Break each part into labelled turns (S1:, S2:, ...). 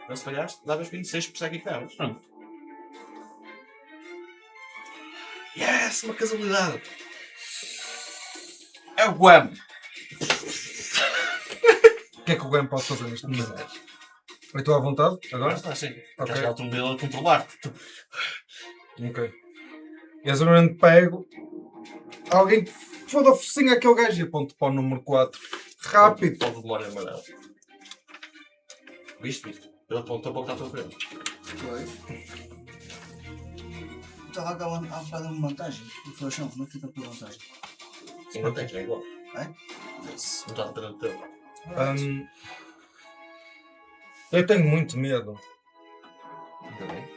S1: Não se falhaste, davas 26 por aqui que davas.
S2: Pronto.
S1: Yes, uma casualidade. É o Guam.
S3: O que é que o Gwen pode fazer neste momento? Eu estou à vontade
S1: Agora
S3: agora?
S1: está assim.
S3: Ok.
S1: Já está dele a controlar-te.
S3: Ok. E eu seguramente pego. Alguém que foda a focinha aquele gajo e aponto para o número 4. Rápido!
S1: Ponto de memória amarelo. Viste? Ele apontou para o que está à tua frente.
S4: Estava a falar de uma vantagem. O Flashão, como é que fica pela vantagem?
S1: Sim, não tens, é igual.
S4: É?
S1: Não está dependendo do teu.
S3: Eu tenho muito medo.
S1: Ainda bem.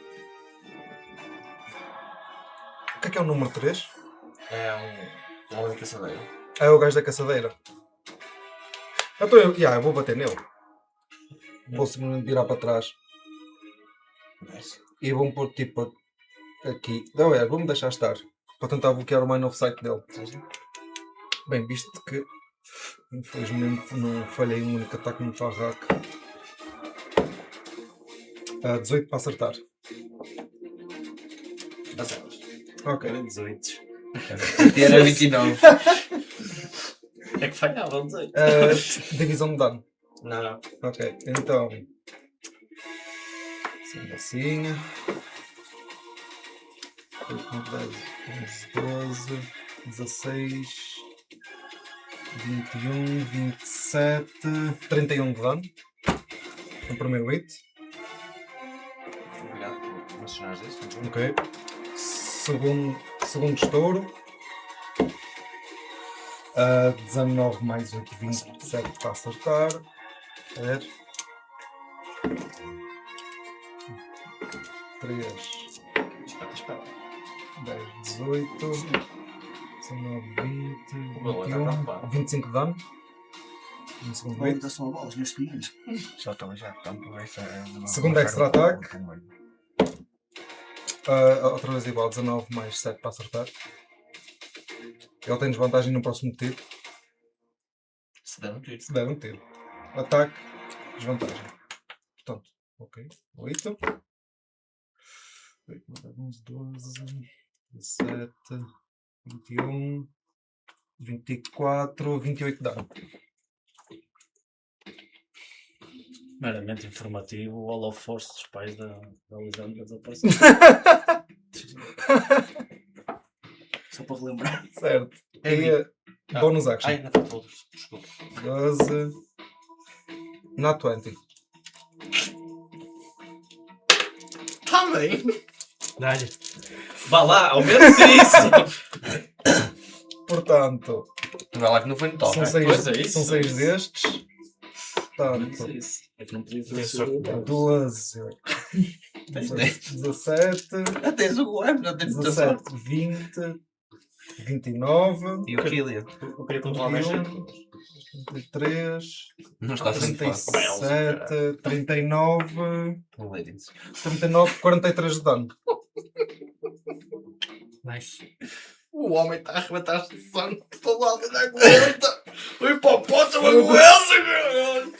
S3: O que é o número 3?
S1: É um homem caçadeiro.
S3: É o gajo da caçadeira. Então eu vou bater nele. Vou simplesmente virar para trás.
S1: Nice.
S3: E vou pôr tipo aqui. Não é, vou-me deixar estar. Para tentar bloquear o mine of sight dele. Bem, visto que infelizmente não falhei um único ataque no Farrak. 18 para acertar.
S1: Acertas.
S3: Ok.
S1: Era 18.
S2: Era 29.
S1: É que falhava, 18.
S3: Divisão de dano.
S1: Não.
S3: Ok, então. Sendo assim. 8, 9, 10, 11, 12, 16, 21, 27, 31 de dano. No primeiro hit.
S1: Obrigado por mencionares isso.
S3: Ok. Segundo estouro. 19 mais 8, 27 para acertar. A ver. 3,
S1: Espera.
S3: 10, 18, 19, 20,
S1: O Belo está preocupado.
S3: 21, 25 de dano. No segundo
S4: Qual é
S3: hit.
S4: que são a bolas neste momento?
S2: Só estou já. Então, vai ser
S3: Segundo extra ataque. Outra vez igual, 19 mais 7 para acertar. Ele tem desvantagem no próximo tiro.
S1: Se der um tiro.
S3: Se der um tiro. Ataque, desvantagem. Portanto, ok. 8. 8, 11, 12, 17, 21, 24, 28 de dano.
S2: Meramente informativo, o Hall of Force dos pais da Lisandra desapareceu.
S4: Só para relembrar.
S3: Certo.
S1: É
S3: E bônus action.
S1: Ai, ainda faltou outros. Desculpa.
S3: 12. Not 20.
S1: Tá bem.
S2: Dá-lhe.
S1: Vá lá, ao menos isso.
S3: Portanto,
S2: Vai lá que não foi no top.
S3: são
S1: Pois é
S3: 6
S1: isso.
S3: destes. Portanto,
S2: Isso. É que não podia fazer
S1: Tem sorte.
S2: isso.
S3: 12,
S1: Tens
S3: 17,
S1: Já tens o Guam, já tens muita sorte.
S3: 17, 20, 29,
S2: E o Killian?
S1: Eu queria controlar mais gente.
S3: 33,
S2: Não está sendo fácil.
S3: 37, 39,
S2: Ladies.
S3: 39, 43 de dano.
S2: Nice.
S1: O homem está a arrebentar-se de sangue por todo lado, não aguenta. O hipopótamo aguenta, caralho.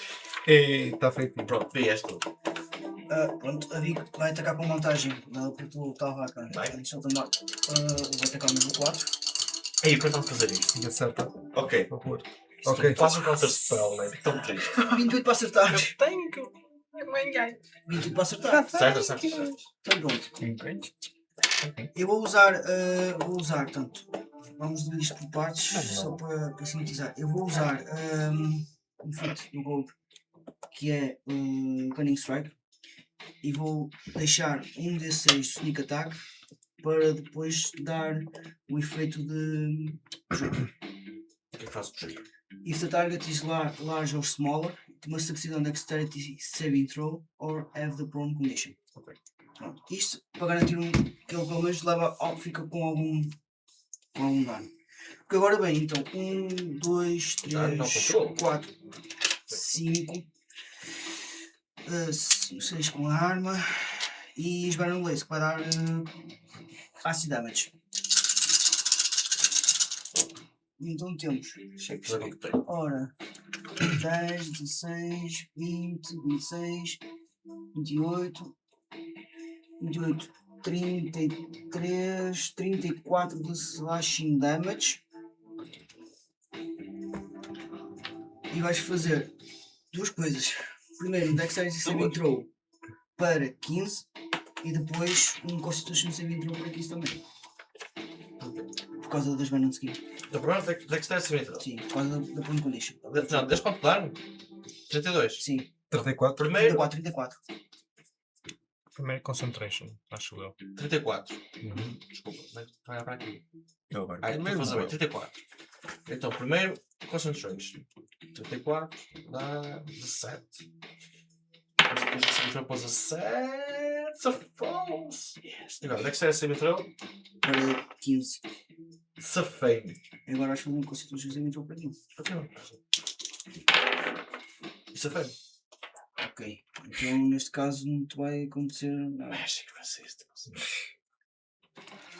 S3: E está feito.
S1: Pronto, vieste tu.
S4: Pronto, a Vic vai atacar com vantagem. Dado que tu estava a cara.
S1: Vai.
S4: Antes de ele tomar. Vou atacar o mesmo 4.
S1: Ei, eu quero fazer isto.
S3: E acerta.
S1: Ok.
S3: Por favor.
S1: Isto
S3: Ok.
S1: Faça um counter spell, né? Fico tão triste.
S4: 28 para acertar.
S2: Tenho que.
S4: 28 para acertar.
S1: Certo.
S4: Então pronto. Eu vou usar tanto. Vamos dividir isto por partes, só para sintetizar. Eu vou usar um feat do Gold, que é Cunning Strike, e vou deixar um D6 de Sneak Attack para depois dar o efeito de jogo.
S1: O que é que faz o jogo?
S4: If the target is large or smaller, it must succeed on dexterity saving throw or have the prone condition.
S1: Ok.
S4: Pronto. Isto para garantir que ele pelo menos fica com algum dano. Porque agora bem, então 1, 2, 3, 4, 5, 6 com a arma e Esbarão Blaze que vai dar acid damage. Então temos, ora, 10, 16, 20, 26, 28, 33, 34 de slashing damage. E vais fazer duas coisas. Primeiro, um Dexterity Saving Throw para 15 e depois um Constitution Saving Throw para 15 também. Por causa das Venom Skin.
S1: Então, primeiro, Dexterity Saving Throw.
S4: Sim, por causa da Point Condition.
S1: Não, deixa quanto dano? 32.
S4: Sim,
S3: 34.
S1: Primeiro,
S4: 34.
S5: Primeiro concentration, acho eu.
S1: 34. Desculpa, vai para aqui.
S6: Eu agora.
S1: Ah,
S6: Primeiro,
S1: fazer bem,
S6: eu.
S1: 34. Então, primeiro, concentration. 34 dá 17. Concentration para 17. Safou-se. Yes. Agora, Dexterity Saving Throw.
S4: Para 15.
S1: Safei.
S4: E agora vais fazer um Constitution Saving Throw para 15.
S1: Safei.
S4: Ok. Então neste caso não te vai acontecer nada.
S1: Magic Resistance.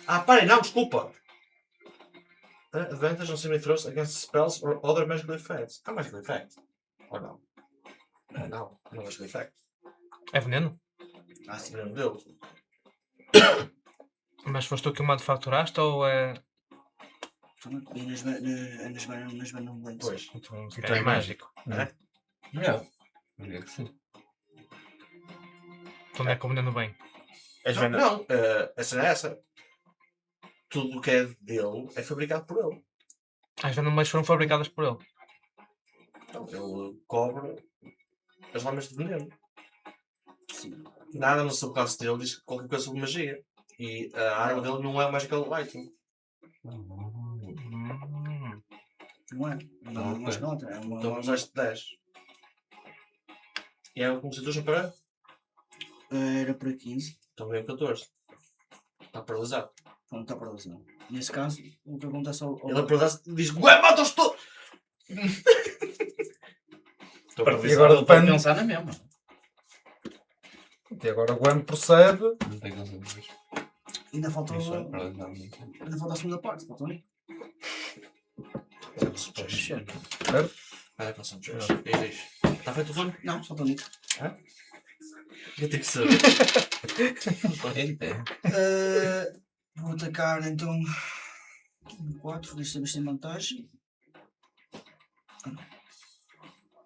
S1: Ah, parem, não, desculpa. Advantage on saving throws against spells or other magical effects. Há magical effect? Ou não? Não é magical effect.
S5: É veneno?
S4: Ah, sim.
S1: Não deu.
S5: Mas foste tu que o manufacturaste ou é.
S4: E nas Venom Blades.
S1: Pois.
S5: Então, se
S6: Então
S5: calhar
S6: é
S5: é mágico.
S6: Não. Diria que sim.
S5: Então não é que o veneno vem.
S6: És
S1: Não,
S6: vendo?
S1: não, a cena é essa. Tudo o que é dele é fabricado por ele.
S5: As Venom Blades foram fabricadas por ele.
S1: Então, ele cobra as lâminas de veneno.
S4: Sim.
S1: Nada no seu caso dele diz qualquer coisa sobre magia. E a arma dele não é magical item.
S4: Não é? Não,
S6: Ok.
S4: mas não, é uma.
S1: Então usaste de 10. E é um Constitution para?
S4: Era para 15.
S1: Então veio 14. Está paralisado.
S4: Não está para não. Nesse caso, o que acontece ao.
S1: Ele é paralisado e diz: Ué, mata-os todos! Estou
S3: E agora
S2: Ele pode
S3: depende.
S2: pensar na mesma.
S3: E agora o Gwen procede.
S6: Não tem concentração.
S4: Ainda falta
S6: Isso é
S4: a
S6: paralisado.
S4: segunda parte, falta ali.
S1: Concentration.
S3: Certo?
S1: Ah, concentration. Diz. Está feito o turno?
S4: Não, falta ali.
S1: Eu tenho que saber.
S4: Vou atacar então. 4, desta vez tem vantagem. Ah, não.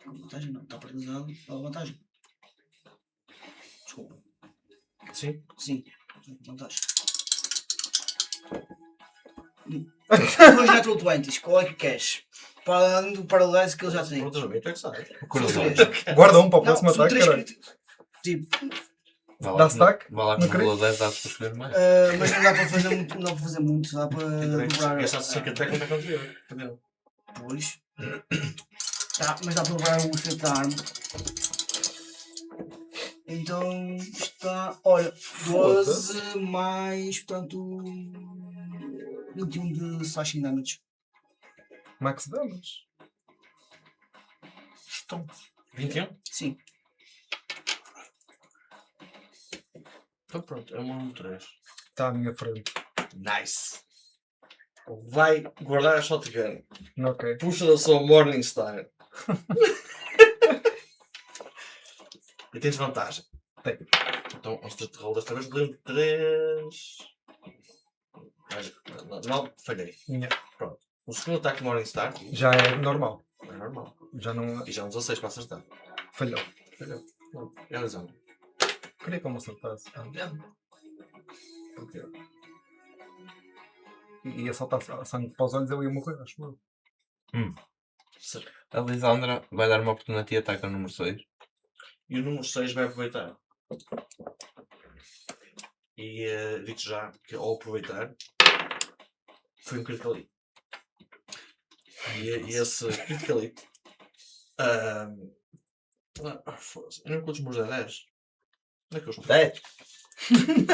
S4: Com vantagem não, está paralisado. Dá vantagem. Desculpa.
S1: Sim.
S4: Sim, vantagem. 2 natural 20s, qual é que queres? Para além do paralyze que ele já tem.
S1: Pronto, já é que sabe.
S4: São 3.
S3: Guarda um para o
S4: Não,
S3: próximo
S4: são
S3: ataque,
S4: 3
S3: caralho.
S4: críticos. Tipo,
S3: Dá stack?
S6: Vai lá
S3: Não
S6: com
S3: queria?
S6: o 10 dá para escolher mais.
S4: mas não dá para fazer muito, não dá para fazer muito, dá para dobrar.
S1: Essa seca até como é que eu entendeu?
S4: Pois. Tá, mas dá para dobrar o efeito da arma. Então está, olha, 12 mais, portanto, 21 de slashing damage.
S3: Max damage.
S1: Estão. 21?
S4: Sim.
S1: Então pronto, é um número 3.
S3: Está à minha frente.
S1: Nice. Vai guardar a shotgun.
S3: Ok.
S1: Puxa da sua Morningstar. E tens vantagem.
S3: Tem.
S1: Então, antes de rolar desta vez, lembro 3. Não, falhei.
S3: Yeah.
S1: Pronto. O segundo ataque Morningstar
S3: Já é normal.
S1: é normal.
S3: Já não
S1: E já um 16 para acertar.
S3: falhou.
S1: Falhou. Pronto. É a razão.
S3: Queria que eu me acertasse.
S1: Porquê?
S3: E ia saltar sangue para os olhos, eu ia morrer, acho eu.
S6: A Lisandra vai dar uma oportunidade e ataca o número 6.
S1: E o número 6 vai aproveitar. E digo já que ao aproveitar foi um critical hit. E esse critical hit. Foda-se. Eu não encontro os meus 10. Onde é que eu estou?
S6: 10?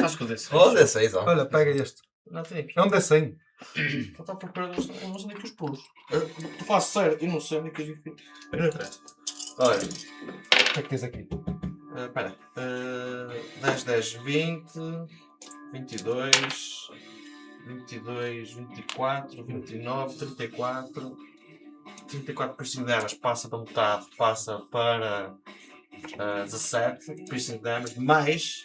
S2: Acho que eu desse.
S6: Oh, 16, ó.
S3: Olha, pega este.
S1: Não tenho aqui.
S3: É um D100.
S1: Eu estava a procurar, eu não sei onde é que os pus. Eu faço sério, eu não sei onde é que os enfim. Não interessa. Olha,
S3: O que é que tens aqui?
S1: espera. 10, 10, 20, 22, 22, 24, 29, 34. 34 por 5 de armas passa para metade, passa para 17 piercing damage, mais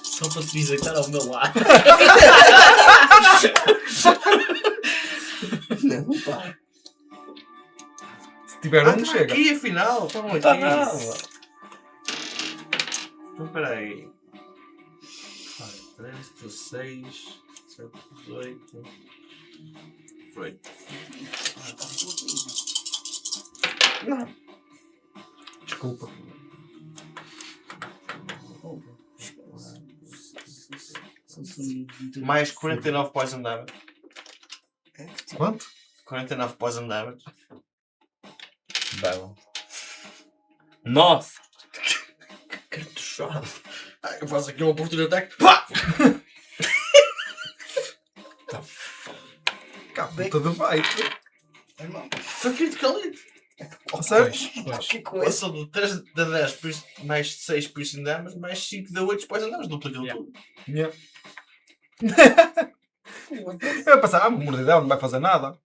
S2: Só para te dizer que está ao meu lado.
S1: não, pá.
S3: Se tiver um, chega.
S1: Aqui afinal, estavam aqui.
S2: Tá nada.
S1: Então peraí. 3, 16, 7, 18. 18.
S3: Desculpa.
S1: Mais 49 poison damage.
S3: Quanto?
S1: 49 poison damage.
S6: Belo. Nossa!
S2: Cartuchado.
S1: Eu faço aqui uma oportunidade de ataque. Pá!
S3: Capeta de bite.
S4: Irmão,
S1: Foi critical hit.
S3: Sério?
S4: que coisa.
S1: Passou de 3 de 10 mais 6 piercing damage, mais 5 de 8 poison damage. Duplicou tudo.
S3: Yeah. Eu ia pensar, uma mordidão não vai fazer nada.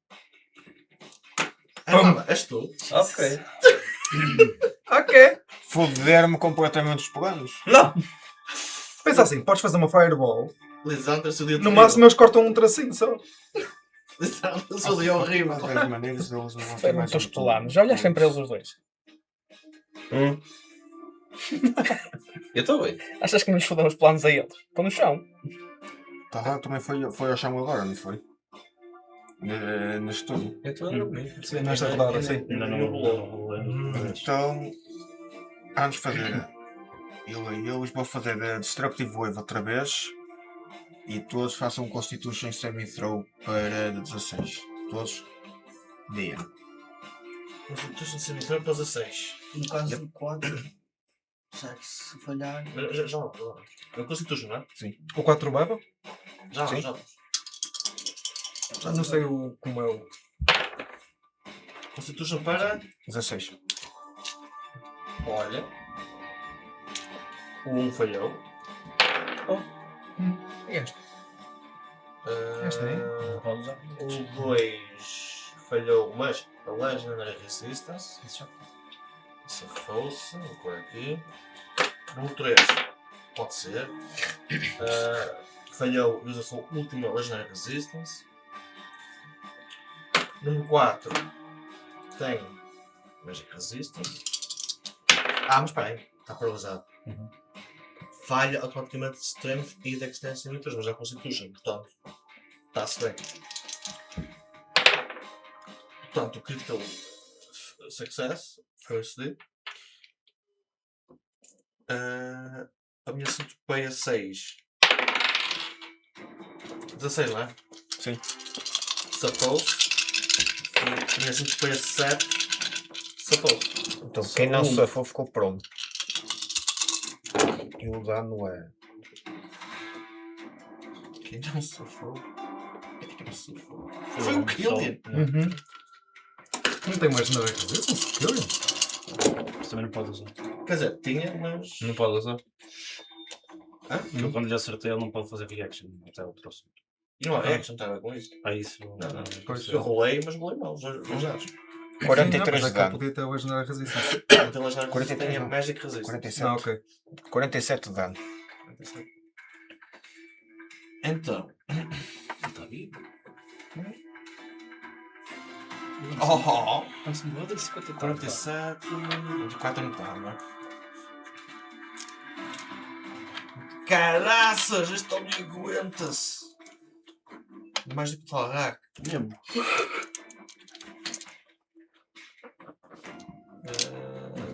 S1: És tu.
S6: Ok.
S3: Ok.
S7: Foder-me completamente os planos.
S3: Não. Pensa assim, podes fazer uma fireball.
S1: Lisandra, seu dia
S3: No máximo eles cortam um tracinho só.
S1: Lisandra, seu dia horrível.
S7: De qualquer maneira, eles não vão ter
S5: Foi
S7: mais
S5: muitos
S7: um
S5: planos. Olha sempre eles os dois.
S6: Eu estou bem.
S5: Achas que nos fodemos os planos a eles? Estão no chão.
S7: Tá lá, também foi ao chão agora, não foi? Neste turno.
S6: Eu estou a dormir.
S3: Sim, nesta rodada, sim.
S2: Ainda não rolou.
S7: Então, antes de fazer eu vou fazer Destructive Wave outra vez e todos façam um Constitution Saving Throw para 16. Todos deem.
S1: Constituição de cemitério para 16.
S4: No caso do 4, se falhar.
S1: Já não. É o Constituição, não é?
S3: O 4 leva?
S1: Já
S7: Sim.
S1: já.
S3: Já não sei como é o.
S1: Constituição para.
S7: 16.
S1: Olha. O 1 falhou.
S5: Este.
S3: Este aí?
S2: Não pode usar.
S1: O 2 falhou, mas a Legendary Resistance. Se fosse, vou pôr aqui. Número 3 pode ser. Falhou e usa a sua última Legendary Resistance. Número 4 tem Magic Resistance. Mas espera aí, está paralisado.
S2: Uhum.
S1: Falha automaticamente Strength e Dexterity Saving, mas já Constitution, portanto, está-se bem. Portanto, o Critical Success foi sucedido. A minha centopeia 6. 16, não é?
S7: Sim.
S1: Safou-se. A minha centopeia 7. Safou-se.
S7: Então, quem não se safou ficou pronto. E o dano é.
S1: Quem não safou? Quem não safou? Foi o Killian.
S3: Uhum. Não tem mais nada a fazer com esse Killian?
S2: Mas também não pode usar.
S1: Quer dizer, tinha, mas.
S6: Não pode usar.
S2: Porque eu, quando lhe acertei, ele não pode fazer reaction até o próximo.
S1: Não é, não tem a ver com isso.
S2: Isso.
S3: Pois,
S1: Eu rolei, mas rolei mal. Já.
S7: 43
S3: Mas
S7: de
S3: é que eu
S7: dano.
S3: podia ter hoje na resistência.
S1: Não tem Legendary
S7: 43
S1: Resistance, tem a
S7: não.
S1: Magic Resistance.
S7: 47.
S3: Ok.
S7: 47 de dano.
S1: Então.
S2: Está vivo.
S1: Oh!
S2: Mas não vou 54.
S1: 47. 24 não está, não é? Caraças, este homem aguenta-se. Mais do que Talrak.
S2: Mesmo.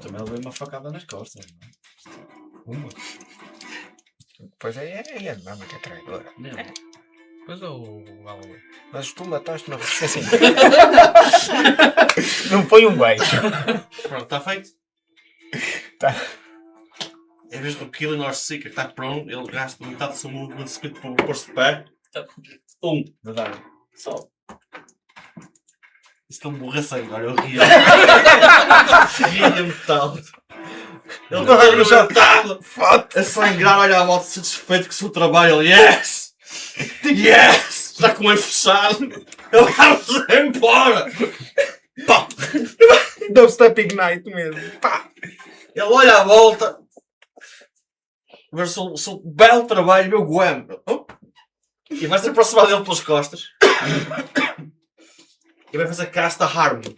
S2: Também levei uma facada nas costas. Não
S7: Pois é a dama que é traidora.
S2: é? Mesmo.
S5: Depois o Galloway.
S7: Mas tu mataste uma resistência. Não foi um beijo.
S1: Pronto, está feito?
S7: Tá.
S1: Em vez do Killing or Seeker estar pronto, ele gasta metade do seu movimento de speed para pôr-se de pé.
S2: De dano. Só.
S1: Isso é um borraceiro, olha, eu ria. Ria-me tanto. Ele está no jantar, a sangrar, olha a moto satisfeito com o seu trabalho. Ele, yes! Yes! Já com o olho fechado, ele vai embora. Pá!
S7: Dubstep Ignite mesmo. Pá!
S1: Ele olha à volta. Vê se o belo trabalho, meu Guam. E vai se aproximar dele pelas costas. E vai fazer casta Harmony.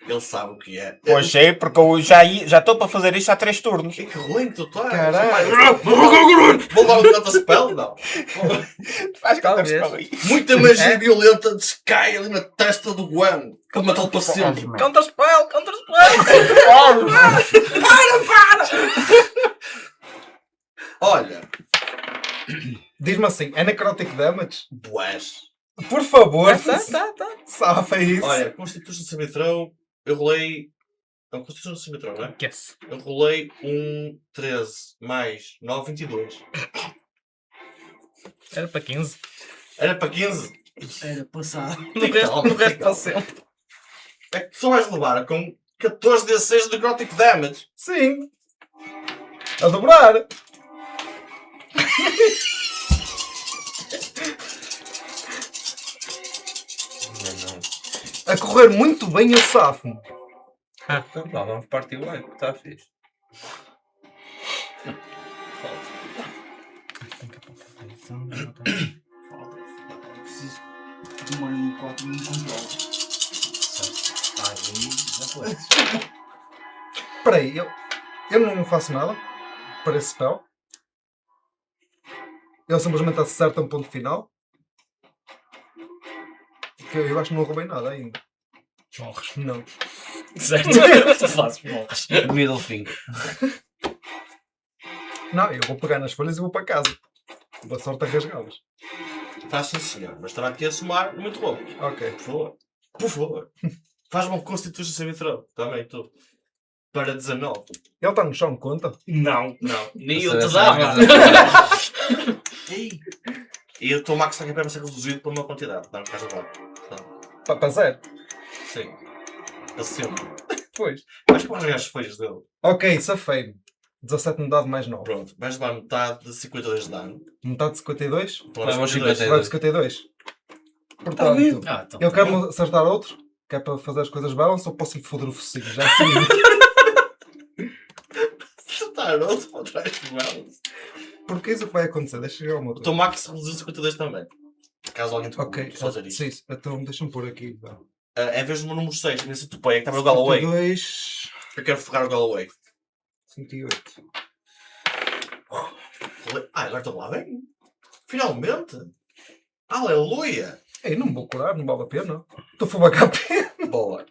S1: Ele sabe o que é.
S7: Pois é, porque eu já estou para fazer isto há 3 turnos.
S1: Que ruim que tu estás.
S7: Caralho.
S1: Vou dar um counter-spell? Não.
S7: Faz
S5: Talvez.
S1: Muita magia violenta descai ali na testa do Guam. Que matou para sempre.
S5: Counterspell!
S1: Olha.
S3: Diz-me assim, é necrotic damage?
S1: Bués.
S3: Por favor,
S5: Tá.
S3: safa isso.
S1: Olha, Constitution Saving Throw, eu rolei. Não, Constitution Saving Throw, não é?
S5: Yes.
S1: Eu rolei um 13 mais 9, 22.
S5: Era para 15.
S1: Era para 15.
S4: Era passar.
S5: No resto para sempre.
S1: É que só vais levar com 14 D6 de necrotic damage.
S3: Sim. A dobrar. A correr muito bem eu safo-me.
S6: Então vá, vamos partir o arco, está fixe.
S4: Preciso de um 4 no controle.
S3: Espera aí, eu não faço nada para esse spell. Ele simplesmente acerta um ponto final. Que eu acho que não roubei nada ainda.
S2: Morres.
S3: Não.
S2: Certo? Tu fazes, morres.
S6: Middle finger.
S3: Não, eu vou pegar nas folhas e vou para casa. Boa sorte a rasgá-las.
S1: Faz sim, senhor. Mas estava aqui a somar muito roubo.
S3: Ok.
S1: Por favor. Por favor. Faz-me um Constitution Saving Throw. Também, tu. Para 19.
S3: Ele está no chão, conta?
S2: Não.
S1: Não.
S2: Nem
S6: Eu
S2: eu te
S6: sei,
S2: dava.
S1: Ei. E o teu max vai ser reduzido pela uma quantidade. Dá-me casa de lá.
S3: Para zero.
S1: Sim. Ele sempre.
S3: Pois.
S1: Mas para rasgar as folhas dele.
S3: Ok, safei-me. 17 no dado mais 9.
S1: Pronto. Vais levar metade de 52 de dano.
S3: Metade de 52?
S6: Levamos
S1: 52.
S6: 52.
S3: Vai de 52. Portanto,
S2: Então,
S3: eu quero acertar outro, que é para fazer as coisas balance, ou posso lhe foder o focinho? Já sei.
S1: Acertar outro para trás do balance.
S3: Porque isso é o que vai acontecer. Deixa eu chegar ao meu
S1: O teu max reduziu 52 também. Caso alguém te
S3: Ok,
S1: pergunte fazer isto.
S3: sim, então deixa-me pôr aqui. Vá.
S1: Em vez do número 6, nesse topeia que estava no Galloway.
S3: 52,
S1: Eu quero ferrar o Galloway.
S3: 108.
S1: Agora estou lá bem. Finalmente. Aleluia.
S3: Ei, não me vou curar, não vale a pena. Estou full HP.
S1: Boa.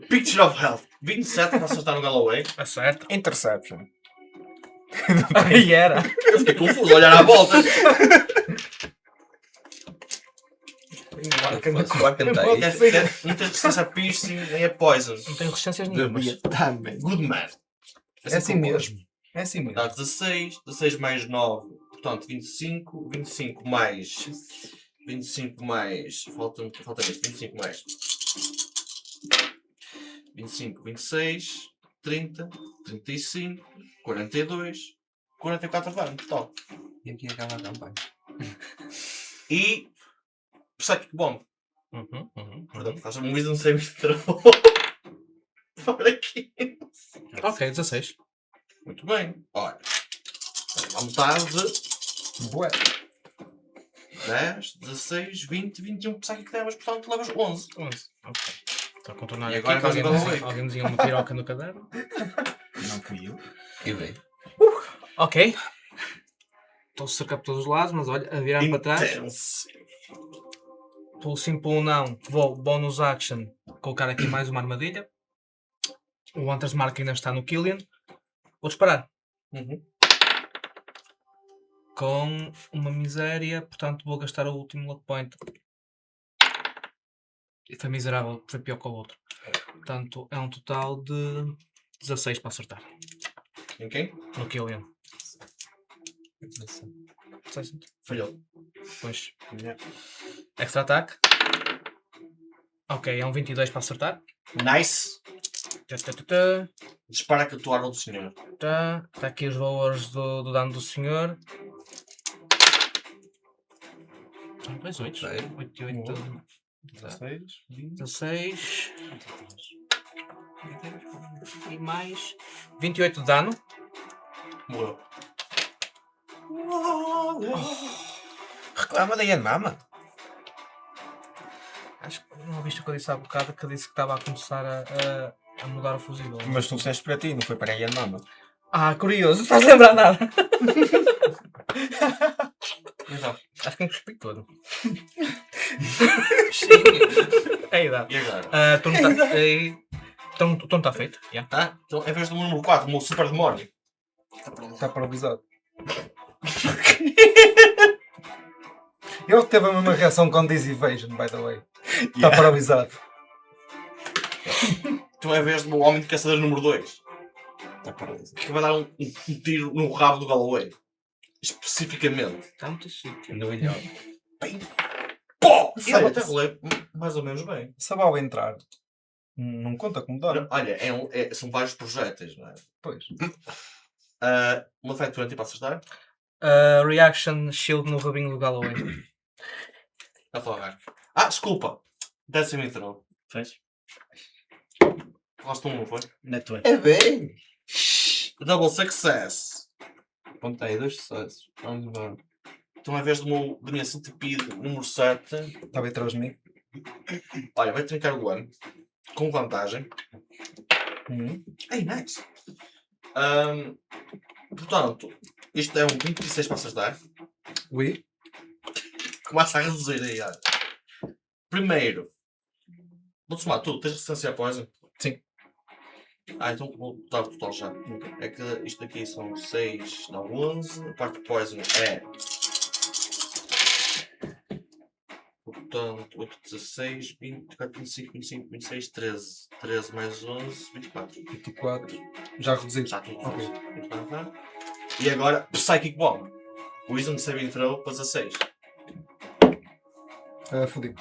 S1: Picture of Health. 27 para acertar no Galloway.
S5: Acerta.
S7: Interception.
S5: Aí era.
S1: Eu fiquei confuso a olhar à volta. Não tens resistência a piercing nem a poison.
S5: Não tenho resistências nenhumas.
S1: Good man.
S3: É assim mesmo. É assim mesmo.
S1: Dá 16. 16 mais 9. Portanto, 25. 25 mais... 25 mais... Falta isto. 25 mais... 25, 26, 30, 35, 42, 44 de dano total.
S6: E aqui acaba a campanha.
S1: E... Psychic Bomb.
S5: Uhum.
S1: Portanto, faz um Wisdom Saving Throw. Para aqui.
S5: Ok, 16.
S1: Muito bem. Olha. A metade de
S3: Bué.
S1: 10, 16, 20, 21 Psychic Damage. Portanto, levas 11.
S5: 11. Ok. Estou a contornar
S1: E
S5: aqui.
S1: agora
S5: Que
S1: vais
S5: alguém,
S1: para o
S5: alguém dizia uma piroca no caderno.
S7: Não fui eu.
S6: E bem.
S5: Ok. Estou cerca por todos os lados, mas olha, a virar para trás.
S1: Intense.
S5: Pelo simples não, vou bonus action colocar aqui mais uma armadilha. O Hunter's Mark ainda está no Killian. Vou disparar.
S1: Uhum.
S5: Com uma miséria, portanto vou gastar o último luck point. E foi miserável, foi pior que o outro. Portanto é um total de 16 para acertar.
S1: Em quem?
S5: No Killian. 16.
S1: Falhou.
S5: Pois. Extra ataque. Ok, é um 22 para acertar.
S1: Nice. Dispara que a arma do senhor.
S5: Está aqui os valores do dano do senhor. Mais 8.
S6: Ok.
S5: 8 e 8.
S3: 16, 20.
S5: 16. E mais 28 de dano.
S1: Morreu.
S6: Reclama da Yanmama.
S5: Acho que não ouviste o que eu disse há bocado, que eu disse que estava a começar a mudar o fuzil.
S7: Mas tu disseste para ti, não foi para a Yanmama.
S5: Ah, curioso, não faz lembrar nada.
S1: Então,
S5: Acho que é um cuspi todo.
S6: Sim.
S5: É a idade.
S1: e agora?
S5: O turno está feito. Yeah.
S1: Tá? Então, em vez do número 4, o meu super demónio.
S3: Está paralisado. Ele teve a mesma reação com Diz Evasion, by the way. Está paralisado.
S1: Então, em vez do meu homem de caçador número 2. Está paralisado. Que vai dar um tiro no rabo do Galloway. Especificamente.
S5: Está muito chique.
S6: No olhar.
S1: Pô! E
S3: Sério?
S1: eu até rolei mais ou menos bem.
S3: Se a bala entrar, não conta como dano.
S1: Olha, são vários projéteis, não é?
S3: Pois.
S1: Uma Effect 20 para acertar.
S5: Reaction Shield no rabinho do Galloway.
S1: A falar. Desculpa. Décimo throw.
S2: Fez?
S1: Falaste não foi?
S2: Neto é.
S6: É bem.
S1: Double success.
S6: Apontei 2 sucessos. Vamos embora.
S1: Então, em vez da minha centipede número 7,
S3: Estava atrás de mim.
S1: olha, vai trincar o ano. Com vantagem. Ei, nice. Portanto, isto é um 26 para acertar.
S3: Oui.
S1: Começa a reduzir aí. Olha. Primeiro. Vou somar tudo. Tens resistência a poison?
S3: Sim.
S1: Então vou dar o total já. É que isto aqui são 6, dá 11. A parte de poison é... Portanto, 8, 16, 24, 25, 25, 26, 13. 13 mais 11, 24.
S3: 24. Já reduzi.
S1: Já tudo
S3: Ok.
S1: reduzido. E agora, Psychic Bomb. Wisdom Saving Throw para 16.
S3: Fodi.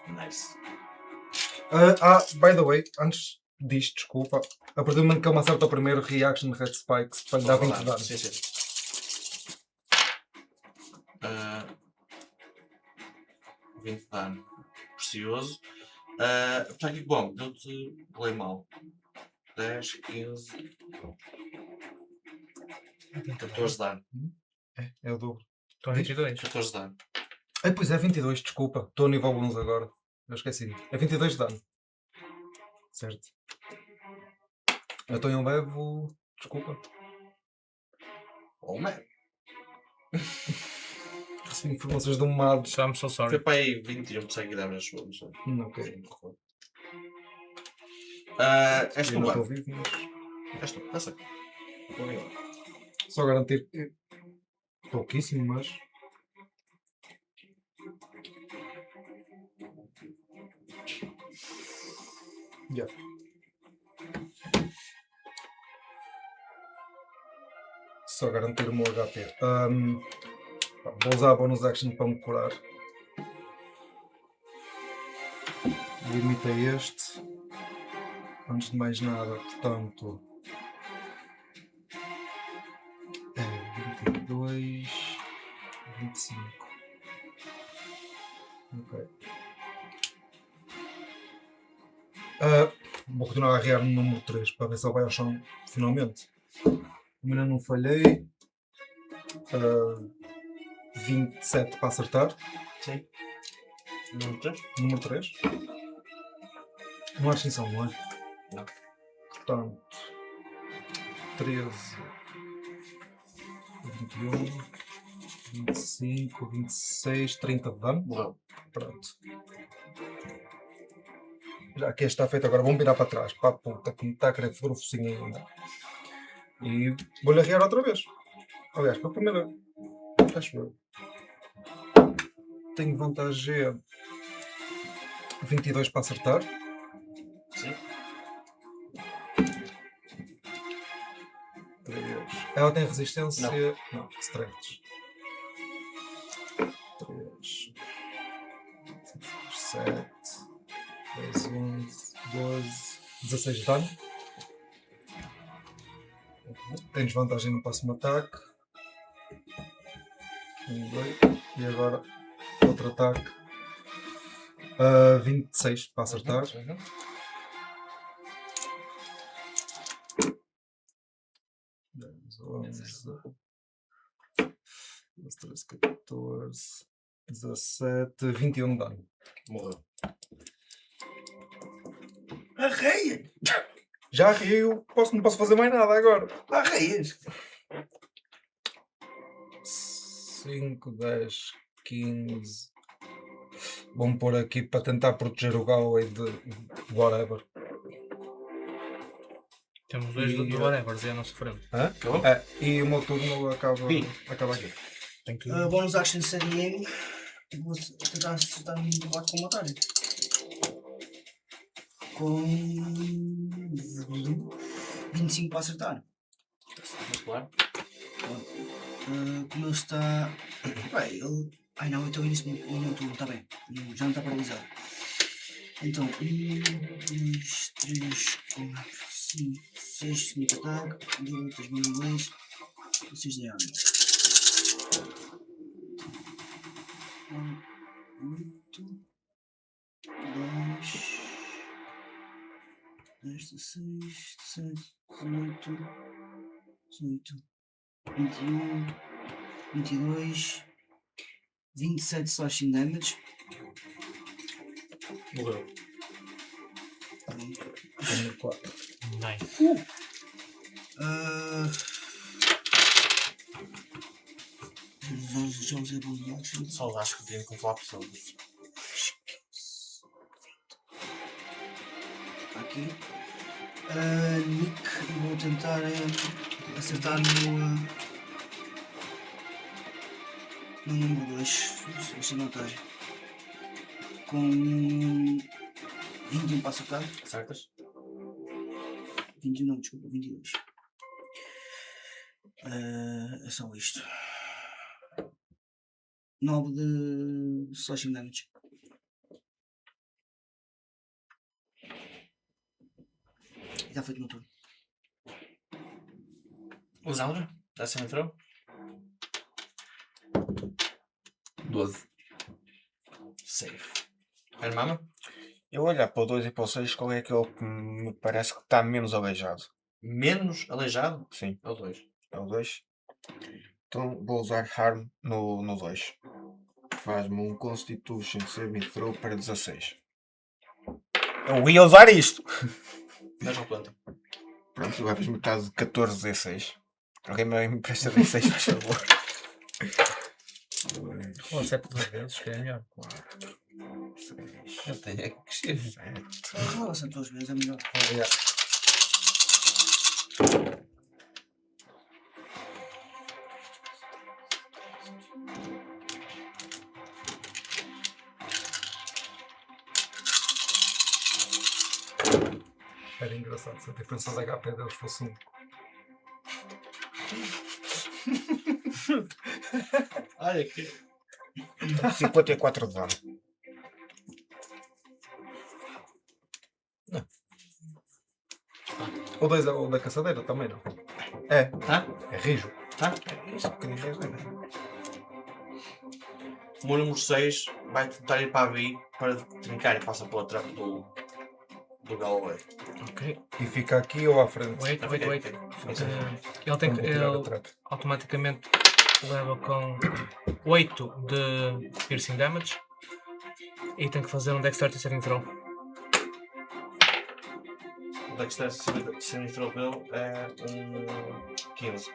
S1: Nice.
S3: By the way, antes disto, desculpa. A partir do momento que ele me acerta o primeiro Reaction Red Spikes, para lhe dar 20 de dano.
S1: Sim, sim. 20 de dano. Precioso. Psychic Bomb, deu-te. Rolei mal. 10, 15. 14 de dano.
S3: É o dobro.
S5: Estou a 22.
S1: 14 de dano.
S3: Pois é, 22, desculpa. Estou a nível 11 agora. Eu esqueci. É 22 de dano. Certo. Então eu levo. Desculpa.
S1: Oh, man.
S3: Recebi informações de um modo.
S5: I'm so sorry.
S1: Foi para aí 21 de Psychic Damage. Não sei.
S3: Ok.
S1: És tu,
S3: Eu não estou
S1: mano.
S3: vivo, mas.
S1: És tu, está certo.
S3: Só garantir que. Pouquíssimo, mas. Já. Só garantir o meu HP. Vou usar a bonus action para me curar. Limita este. Antes de mais nada, portanto. 22. 25. Ok. Vou continuar a arriar no número 3 para ver se ele vai ao chão finalmente. Ainda não falhei. 27 para acertar.
S1: Sim. Número 3?
S3: Número 3. Não há extinção, não é?
S1: Não.
S3: Portanto, 13, 21, 25, 26, 30 de dano.
S1: Morreu.
S3: Pronto. Já que este está feito, agora vamos virar para trás. Para a puta que me está a querer foder o focinho ainda. E vou-lhe arriar outra vez. Aliás, para a primeira. Acho eu. Tenho vantagem 22 para acertar.
S1: Sim.
S3: 3. Ela tem resistência.
S1: Não.
S3: Não, strengths. 3. 7. 10, 11, 12. 16 de dano. Tens vantagem no próximo ataque. 1, 2. E agora outro ataque. 26 para acertar. 10, 11, 12, 13, 14, 17, 21 de dano.
S1: Morreu.
S4: Arreia!
S3: Já riu, não posso fazer mais nada agora.
S4: Arreias!
S3: 5, 10, 15. Vamos pôr aqui para tentar proteger o Galway de whatever.
S5: Temos dois
S3: E,
S5: do Whatever à nossa frente.
S1: Acabou?
S3: E o meu turno acaba aqui.
S5: Tem que...
S4: Bonus action CDM. Vou tentar acertar um combate com uma otário. Com 25 para acertar.
S1: Claro.
S4: Como ele está. Bem, ele. Ai não, então início do meu turno, está bem. Já não está paralisado. Então, 1, 2, 3, 4, 5, 6, 5 ataque, 2, 3 2, 6 de arma. 8, 10, 16, 17, 18, 18, 21, 22, 27 slashing damage.
S1: Morreu.
S3: Tenho 4.
S5: Nice.
S4: Já usei bonus action.
S1: Só acho que tinha com 4 pessoas.
S4: Aqui. Nick, eu vou tentar acertar no número 2. Sem vantagem. Com 21 para acertar.
S1: Acertas?
S4: 21 não, desculpa, 22. É só isto. 9 de slashing damage. E está feito o meu turno.
S1: Lisandro? Já se entrou?
S6: 12.
S1: Safe. Hermano?
S7: Eu olhar para o 2 e para o 6, qual é aquele que me parece que está menos aleijado?
S1: Menos aleijado?
S7: Sim,
S1: É o 2.
S7: é o 2. Então vou usar Harm no 2. Faz-me um Constitution Saving Throw para 16. Eu ia usar isto!
S1: Mesma planta.
S7: Pronto, levas metade de 14 D6. Alguém me empresta D6, faz favor.
S5: Ou 7 duas vezes, que é melhor.
S7: 4, 6,
S6: Eu tenho é que crescer.
S7: 7.
S4: Rola-se 2 vezes, é melhor.
S3: Era engraçado se a diferença de HP deles fosse 1.
S1: Olha aqui.
S7: 54 de dano.
S3: O 2 é o da caçadeira também, não? É,
S1: Tá?
S3: é rijo.
S1: Tá?
S7: Isso, um bocadinho resolve.
S1: O meu número 6 vai tentar ir para a B para trincar e passa pela trap do Galway.
S5: Ok.
S3: E fica aqui ou à frente?
S5: Wait.
S1: Fica.
S5: Ele tem
S3: Então
S5: que.
S3: vou tirar a
S5: Ele
S3: trap.
S5: automaticamente leva com 8 de piercing damage. E tem que fazer um Dexterity Saving Throw.
S1: O Dexterity Saving Throw dele é 15.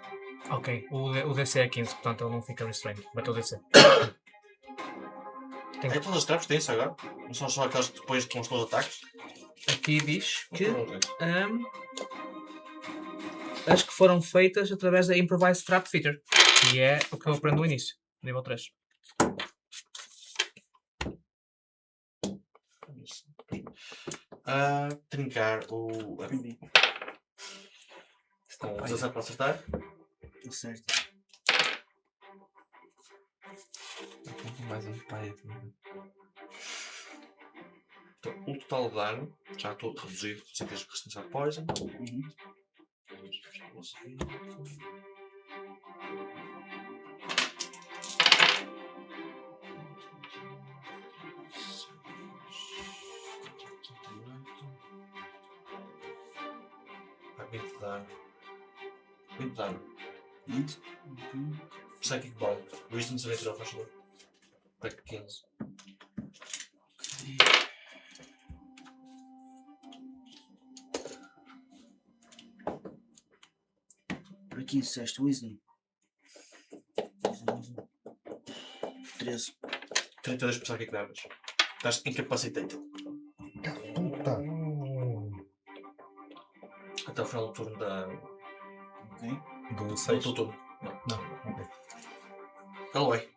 S5: Ok, o DC é 15, portanto ele não fica restrained. Bateu o DC.
S1: É todas as traps têm isso agora? Não são só aquelas que depois com os teus ataques?
S5: Aqui diz que
S1: Não tens.
S5: as que foram feitas através da Improvised Trap Feature, que é o que eu aprendo no início, nível 3.
S1: Trincar o. Com 17 para acertar.
S4: Certo.
S6: Mais um pai aqui.
S1: Então, o total de dano já estou reduzido, sem teres que resistir poison.
S4: Uhum.
S1: Ah, 20 de dano. 20 de dano.
S4: 20. Uhum.
S1: Psychic Ball. Wisdom se tirar, faz favor. Pack 15.
S4: Para 15, sexto, Wisdom. 13.
S1: 32 de Psychic Damage. Estás incapacitated.
S3: Puta.
S1: Até o final do turno da.
S4: Ok.
S3: Do
S1: Do
S3: 6.
S1: teu turno.
S3: Não, ok.
S1: Calway.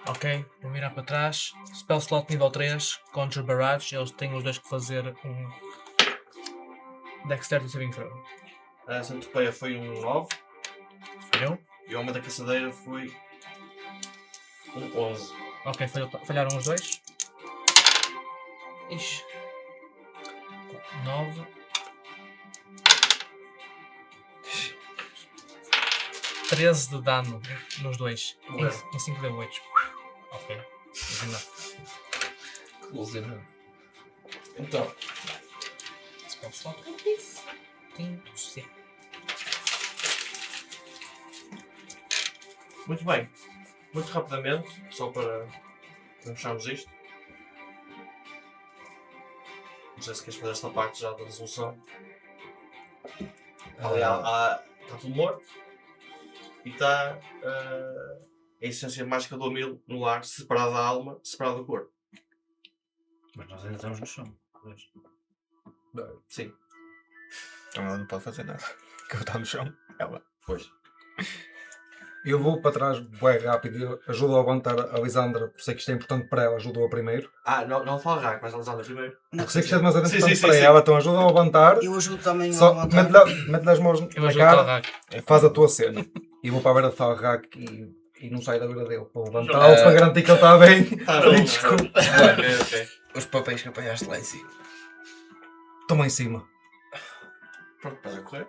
S5: Ok, vou virar para trás. Spell slot nível 3, Conjure Barrage. Eles têm os dois que fazer um Dexterity Saving Throw.
S1: A centopeia foi um 9
S5: Falhou?
S1: e o homem da caçadeira foi um 11.
S5: Ok, falharam os dois. Ixi. 9. 13 de dano nos dois.
S1: Morreu.
S5: Em 5 de 8. Ok.
S6: Ilusionado.
S1: Então,
S5: Spell slot. Quinto, sim.
S1: muito bem. Muito rapidamente, só para fecharmos isto. Não sei se queres fazer esta parte já da resolução. Ali está tudo morto e está a essência mágica do Amil no ar, separada da alma, separada do corpo.
S2: Mas nós ainda estamos no chão. Pois.
S1: Sim,
S7: Então ela não pode fazer nada. Que eu estou no chão. Ela.
S1: pois.
S3: Eu vou para trás bem rápido e ajudo a levantar a Lisandra, por sei que isto é importante para ela, ajudo-a primeiro.
S1: Não fala raio, mas Alexandre primeiro.
S4: Não,
S3: Porque sei que isto é demasiado
S1: Sim,
S3: importante
S1: sim,
S3: para
S1: sim,
S3: ela, então ajuda a levantar.
S4: eu ajudo também a
S3: Só
S4: levantar.
S3: mete-lhe as mãos
S5: Eu
S3: na
S5: ajudo o
S3: cara,
S5: Talrak.
S3: faz a tua cena. E vou para a beira de Talrak e não saio da beira dele para levantá-lo para garantir que ele está bem.
S1: Tá
S3: Pedir
S1: bom.
S3: desculpa.
S1: Ok.
S6: Os papéis que apanhaste lá em cima.
S3: Toma em cima.
S1: Pronto, estás a correr?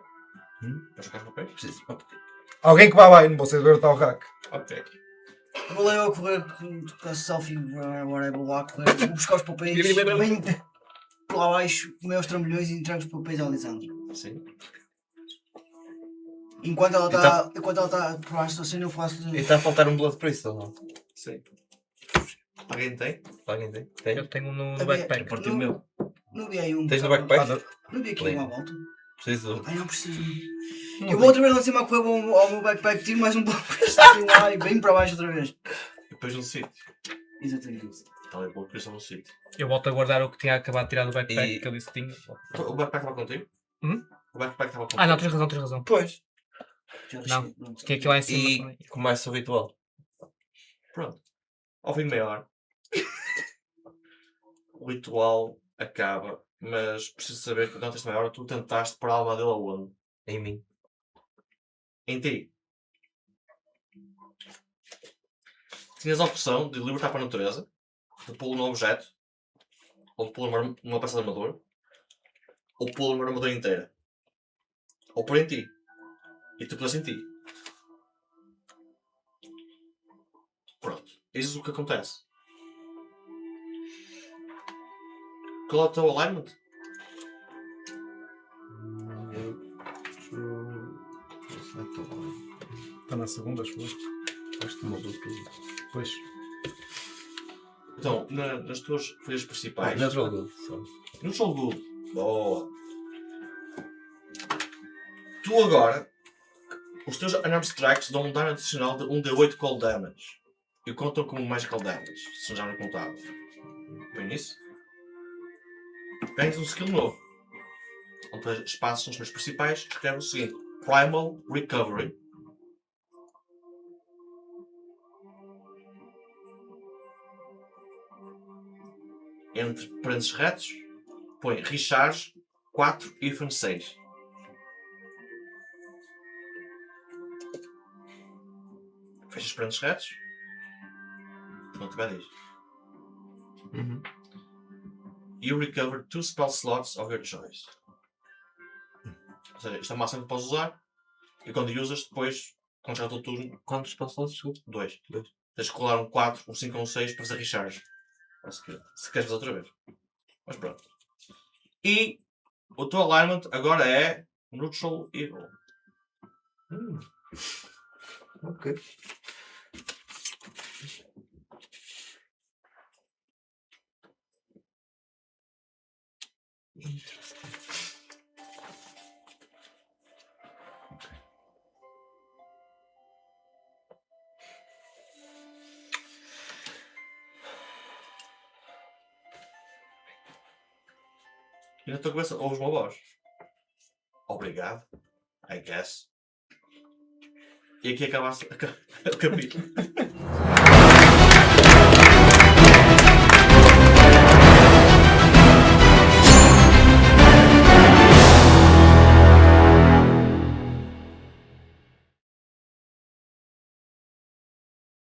S1: Vais jogar os papéis?
S6: Preciso de papéis.
S3: Alguém que vá lá e não vou ser ver o Talrak.
S1: Ok.
S4: Vou lá eu a correr com a selfie, agora vou lá a correr, vou buscar os papéis, bem por lá abaixo, comer os trambolhões e entrego os papéis à Lisandra.
S1: Sim.
S4: Enquanto ela está por baixo da cena, eu faço.
S6: E está a faltar um Blood Crystal, não?
S1: Sim. Alguém tem?
S6: Alguém tem? Tem?
S5: Eu tenho no
S4: Havia-
S5: backpack.
S2: Partiu o meu.
S4: Não vi aí um.
S6: Tens no
S4: tava-
S6: backpack?
S4: Não vi aqui
S6: Lembro.
S4: um à volta.
S6: Preciso.
S4: Ai, não preciso. Eu vou outra vez lá em cima a correr ao meu backpack, tiro mais um pouco aqui lá e bem para baixo outra vez.
S1: E depois no sítio.
S4: Exatamente isso.
S1: Está ali, boa cristão no sítio.
S5: Eu volto a guardar o que tinha acabado de tirar do backpack
S6: E-
S5: que eu disse que tinha.
S1: O backpack estava contigo?
S5: Hum?
S1: O backpack estava contigo?
S5: Ah, não, tens razão.
S6: Pois.
S4: Já
S5: Não.
S4: deixei, pronto.
S5: Tinha aqui lá em cima.
S6: E começa o ritual.
S1: Pronto. Ao fim de meia hora. O ritual acaba, mas preciso saber que durante esta meia hora tu tentaste para a alma dele aonde?
S6: Em mim.
S1: Em ti. Tinhas a opção de libertar para a natureza, de pô-lo num objeto, ou de pô-lo numa peça de armadura, ou de pô-lo numa armadura inteira. Ou pôr em ti. E tu pôs em ti. Pronto. Isso é o que acontece. Qual é o teu alignment?
S3: Está na segunda, acho eu.
S6: Acho que mudou tudo.
S3: Pois.
S1: Então, nas tuas folhas principais.
S6: Natural Good. Só.
S1: No Soul Good. Boa. Tu agora, os teus Unarmed Strikes dão um dano adicional de 1d8 Cold Damage. E contam como Magical Damage, se já não contava. Põe isso. Ganhas um skill novo. Onde tens espaços nas folhas principais, escreve o seguinte: Primal Recovery. Entre parênteses retos, põe Recharge 4 Ifan 6. Fechas parênteses retos. Não te diz.
S6: Uhum.
S1: You recover 2 spell slots of your choice. Ou seja, isto é o máximo que podes usar. E quando usas, depois, quando chegar o teu turno,
S6: Quantos passos? Desculpa.
S1: 2.
S6: Dois.
S1: Tens de rolar um 4, um 5 ou um 6 para fazer recharge. Se queres fazer outra vez. Mas pronto. E o teu alignment agora é Neutral Evil.
S3: Ok.
S1: E na tua cabeça ouves uma voz. Obrigado. I guess. E aqui acabaste o capítulo.